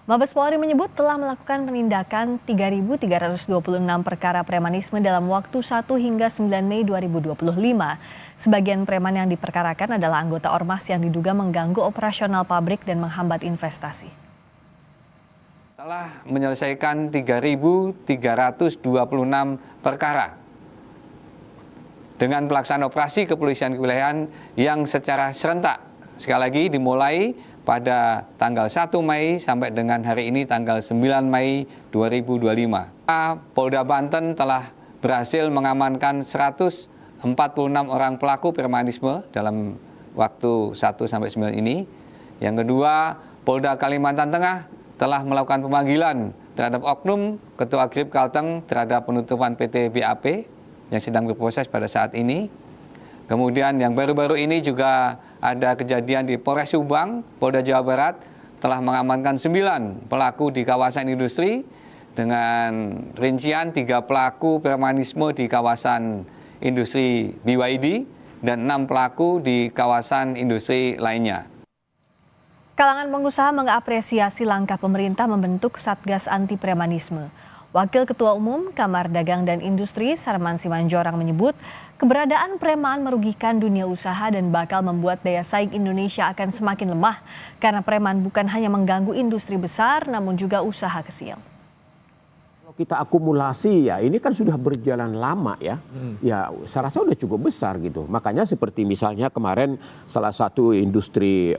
Mabes Polri menyebut telah melakukan penindakan 3.326 perkara premanisme dalam waktu 1 hingga 9 Mei 2025. Sebagian preman yang diperkarakan adalah anggota ormas yang diduga mengganggu operasional pabrik dan menghambat investasi. Telah menyelesaikan 3.326 perkara dengan pelaksanaan operasi kepolisian kewilayahan yang secara serentak. Sekali lagi dimulai pada tanggal 1 Mei sampai dengan hari ini tanggal 9 Mei 2025. Polda Banten telah berhasil mengamankan 146 orang pelaku premanisme dalam waktu 1 sampai 9 ini. Yang kedua, Polda Kalimantan Tengah telah melakukan pemanggilan terhadap oknum Ketua Grip Kalteng terhadap penutupan PT BAP yang sedang berproses pada saat ini. Kemudian yang baru-baru ini juga ada kejadian di Polres Subang, Polda Jawa Barat telah mengamankan 9 pelaku di kawasan industri dengan rincian 3 pelaku premanisme di kawasan industri BYD dan 6 pelaku di kawasan industri lainnya. Kalangan pengusaha mengapresiasi langkah pemerintah membentuk Satgas Anti Premanisme. Wakil Ketua Umum Kamar Dagang dan Industri Sarman Simanjorang menyebut keberadaan preman merugikan dunia usaha dan bakal membuat daya saing Indonesia akan semakin lemah karena preman bukan hanya mengganggu industri besar namun juga usaha kecil. Kalau kita akumulasi ya ini kan sudah berjalan lama ya. Ya saya rasa sudah cukup besar gitu. Makanya seperti misalnya kemarin salah satu industri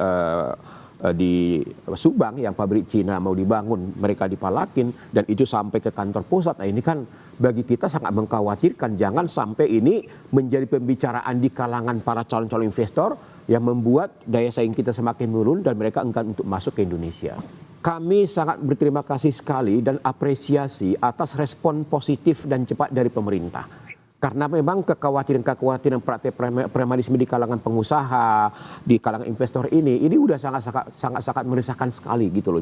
di Subang yang pabrik Cina mau dibangun, mereka dipalakin dan itu sampai ke kantor pusat. Nah ini kan bagi kita sangat mengkhawatirkan, jangan sampai ini menjadi pembicaraan di kalangan para calon-calon investor yang membuat daya saing kita semakin menurun dan mereka enggan untuk masuk ke Indonesia. Kami sangat berterima kasih sekali dan apresiasi atas respon positif dan cepat dari pemerintah. Karena memang kekhawatiran praktek premanisme di kalangan pengusaha, di kalangan investor ini udah sangat meresahkan sekali gitu loh.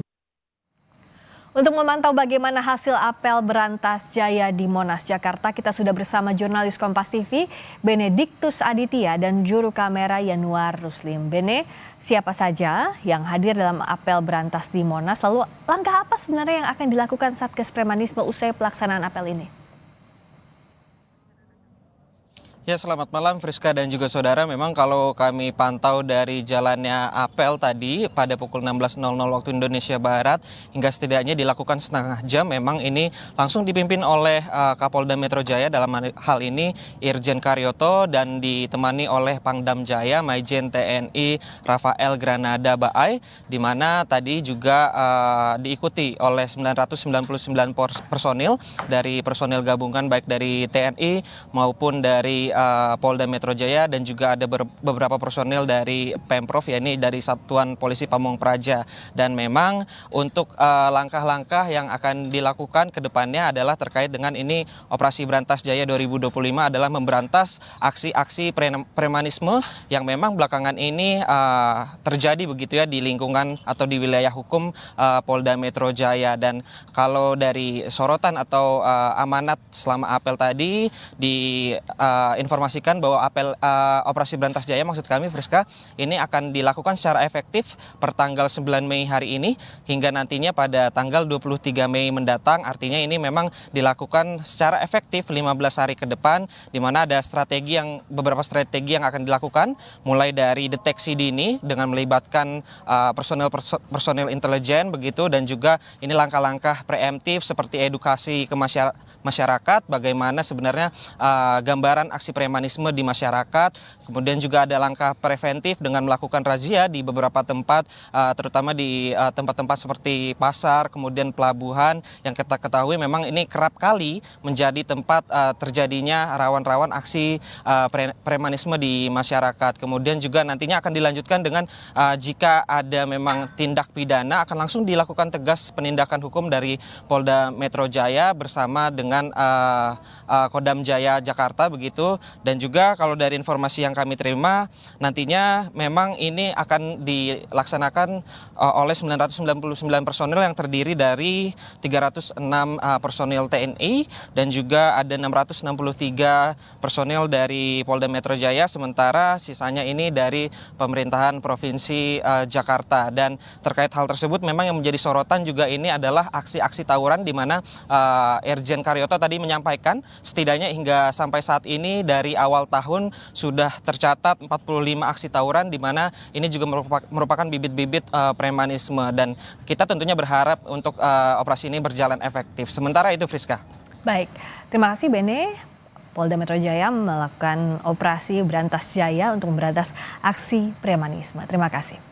Untuk memantau bagaimana hasil apel berantas Jaya di Monas, Jakarta, kita sudah bersama jurnalis Kompas TV, Benediktus Aditya dan juru kamera Yanuar Ruslim. Bene, siapa saja yang hadir dalam apel berantas di Monas? Lalu langkah apa sebenarnya yang akan dilakukan Satgas Premanisme usai pelaksanaan apel ini? Ya, selamat malam Friska dan juga saudara. Memang kalau kami pantau dari jalannya apel tadi pada pukul 16.00 waktu Indonesia Barat hingga setidaknya dilakukan setengah jam, memang ini langsung dipimpin oleh Kapolda Metro Jaya, dalam hal ini Irjen Karyoto, dan ditemani oleh Pangdam Jaya Maijen TNI Rafael Granada Baai, di mana tadi juga diikuti oleh 999 personil dari personil gabungan baik dari TNI maupun dari Polda Metro Jaya, dan juga ada beberapa personil dari Pemprov, yakni dari Satuan Polisi Pamung Praja. Dan memang untuk langkah-langkah yang akan dilakukan ke depannya adalah terkait dengan ini Operasi Berantas Jaya 2025 adalah memberantas aksi-aksi premanisme yang memang belakangan ini terjadi begitu ya di lingkungan atau di wilayah hukum Polda Metro Jaya. Dan kalau dari sorotan atau amanat selama apel tadi informasikan bahwa apel Operasi Berantas Jaya, maksud kami Friska, ini akan dilakukan secara efektif per tanggal 9 Mei hari ini hingga nantinya pada tanggal 23 Mei mendatang. Artinya ini memang dilakukan secara efektif 15 hari ke depan, di mana ada beberapa strategi yang akan dilakukan, mulai dari deteksi dini dengan melibatkan personel intelijen begitu, dan juga ini langkah-langkah preemptif seperti edukasi ke masyarakat, bagaimana sebenarnya gambaran aksi premanisme di masyarakat. Kemudian juga ada langkah preventif dengan melakukan razia di beberapa tempat, terutama di tempat-tempat seperti pasar, kemudian pelabuhan, yang kita ketahui memang ini kerap kali menjadi tempat terjadinya rawan-rawan aksi premanisme di masyarakat. Kemudian juga nantinya akan dilanjutkan dengan jika ada memang tindak pidana, akan langsung dilakukan tegas penindakan hukum dari Polda Metro Jaya bersama dengan Kodam Jaya Jakarta begitu, Dan juga kalau dari informasi yang kami terima, nantinya memang ini akan dilaksanakan oleh 999 personil yang terdiri dari 306 personil TNI dan juga ada 663 personil dari Polda Metro Jaya, sementara sisanya ini dari pemerintahan Provinsi Jakarta. Dan terkait hal tersebut memang yang menjadi sorotan juga ini adalah aksi-aksi tawuran di mana Irjen Karyoto tadi menyampaikan setidaknya hingga sampai saat ini dari awal tahun sudah tercatat 45 aksi tawuran, di mana ini juga merupakan bibit-bibit premanisme, dan kita tentunya berharap untuk operasi ini berjalan efektif. Sementara itu, Friska. Baik, terima kasih Bene. Polda Metro Jaya melakukan operasi Berantas Jaya untuk memberantas aksi premanisme. Terima kasih.